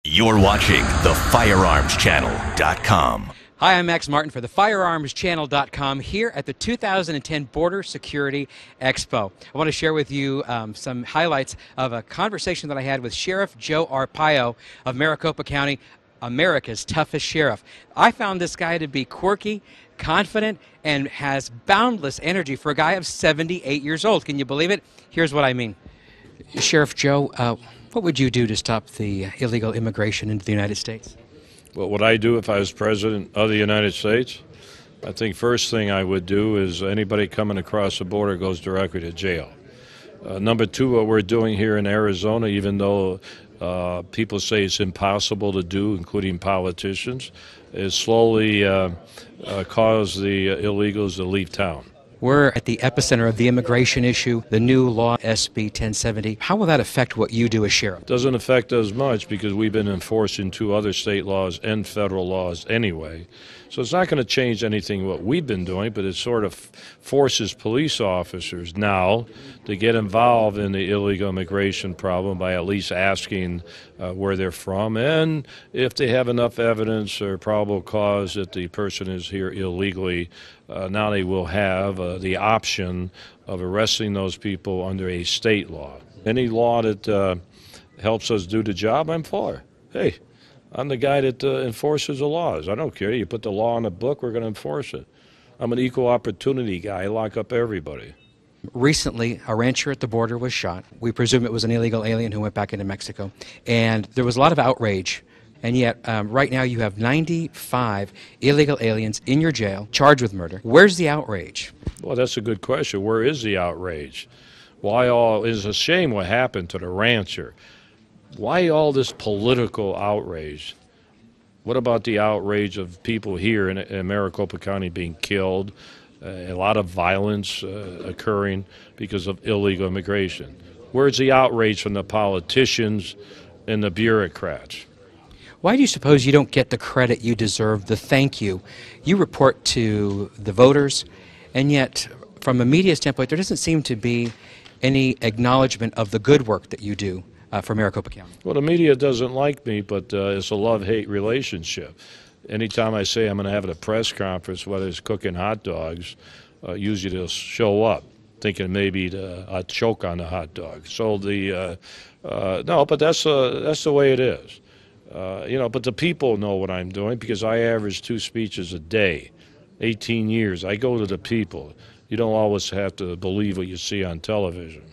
You're watching the firearmschannel.com. Hi, I'm Max Martin for the Firearmschannel.com here at the 2010 Border Security Expo. I want to share with you some highlights of a conversation that I had with Sheriff Joe Arpaio of Maricopa County, America's toughest sheriff. I found this guy to be quirky, confident, and has boundless energy for a guy of 78 years old. Can you believe it? Here's what I mean. Sheriff Joe, what would you do to stop the illegal immigration into the United States? What would I do if I was president of the United States? I think first thing I would do is anybody coming across the border goes directly to jail. Number two, what we're doing here in Arizona, even though people say it's impossible to do, including politicians, is slowly cause the illegals to leave town. We're at the epicenter of the immigration issue, the new law, SB 1070. How will that affect what you do as sheriff? It doesn't affect us much because we've been enforcing two other state laws and federal laws anyway. So it's not going to change anything what we've been doing, but it sort of forces police officers now to get involved in the illegal immigration problem by at least asking where they're from, and if they have enough evidence or probable cause that the person is here illegally, now they will have the option of arresting those people under a state law. Any law that helps us do the job, I'm for. Hey, I'm the guy that enforces the laws. I don't care. You put the law in the book, we're going to enforce it. I'm an equal opportunity guy. I lock up everybody. Recently, a rancher at the border was shot. We presume it was an illegal alien who went back into Mexico. And there was a lot of outrage. And yet, right now, you have 95 illegal aliens in your jail, charged with murder. Where's the outrage? Well, that's a good question. Where is the outrage? Why all? It's a shame what happened to the rancher. Why all this political outrage? What about the outrage of people here in Maricopa County being killed, a lot of violence occurring because of illegal immigration? Where's the outrage from the politicians and the bureaucrats? Why do you suppose you don't get the credit you deserve, the thank you? You report to the voters, and yet, from a media standpoint, there doesn't seem to be any acknowledgement of the good work that you do for Maricopa County. Well, the media doesn't like me, but it's a love-hate relationship. Anytime I say I'm going to have a press conference, whether it's cooking hot dogs, usually they'll show up, thinking maybe I'd choke on the hot dog. So no, but that's the way it is. But the people know what I'm doing because I average 2 speeches a day, 18 years. I go to the people. You don't always have to believe what you see on television.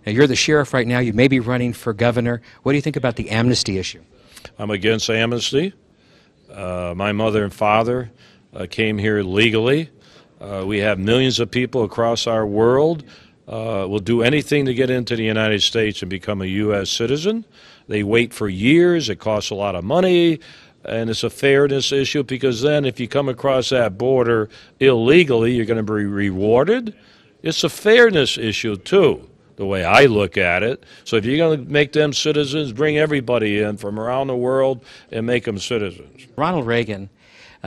Now, you're the sheriff right now. You may be running for governor. What do you think about the amnesty issue? I'm against amnesty. My mother and father came here legally. We have millions of people across our world will do anything to get into the United States and become a U.S. citizen. They wait for years. It costs a lot of money. And it's a fairness issue because then if you come across that border illegally, you're going to be rewarded. It's a fairness issue, too, the way I look at it. So if you're going to make them citizens, bring everybody in from around the world and make them citizens. Ronald Reagan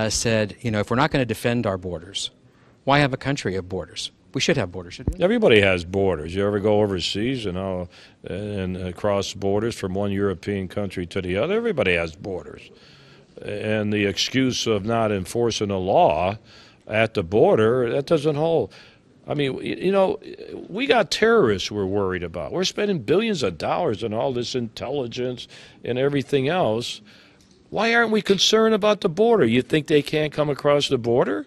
said, if we're not going to defend our borders, why have a country of borders? We should have borders, shouldn't we? Everybody has borders. You ever go overseas and cross borders from one European country to the other? Everybody has borders. And the excuse of not enforcing a law at the border, that doesn't hold. I mean, we got terrorists we're worried about. We're spending billions of dollars on all this intelligence and everything else. Why aren't we concerned about the border? You think they can't come across the border?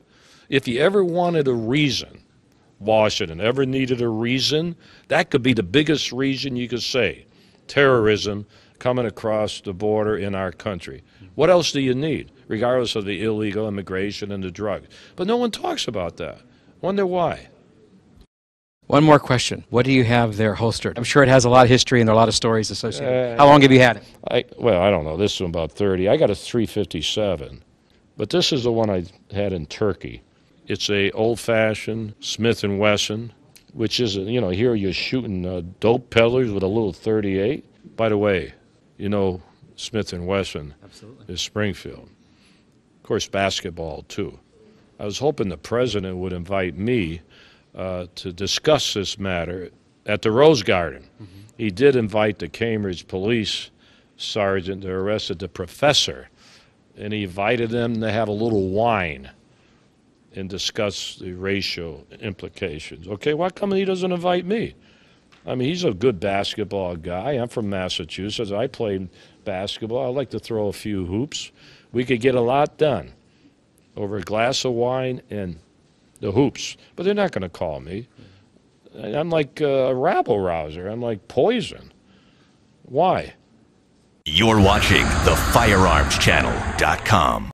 If you ever wanted a reason, Washington ever needed a reason, that could be the biggest reason you could say. Terrorism coming across the border in our country. What else do you need, regardless of the illegal immigration and the drugs? But no one talks about that. Wonder why. One more question. What do you have there holstered? I'm sure it has a lot of history and there are a lot of stories associated. How long have you had it? I don't know. This is about 30. I got a 357. But this is the one I had in Turkey. It's a old-fashioned Smith & Wesson, which is, here you're shooting dope peddlers with a little 38. By the way, Smith & Wesson is Springfield. Of course, basketball, too. I was hoping the president would invite me to discuss this matter at the Rose Garden. Mm-hmm. He did invite the Cambridge police sergeant that arrested the professor, and he invited them to have a little wine and discuss the racial implications. Okay, why come he doesn't invite me? I mean, he's a good basketball guy. I'm from Massachusetts. I played basketball. I like to throw a few hoops. We could get a lot done over a glass of wine and the hoops. But they're not going to call me. I'm like a rabble-rouser. I'm like poison. Why? You're watching the Firearms Channel.com.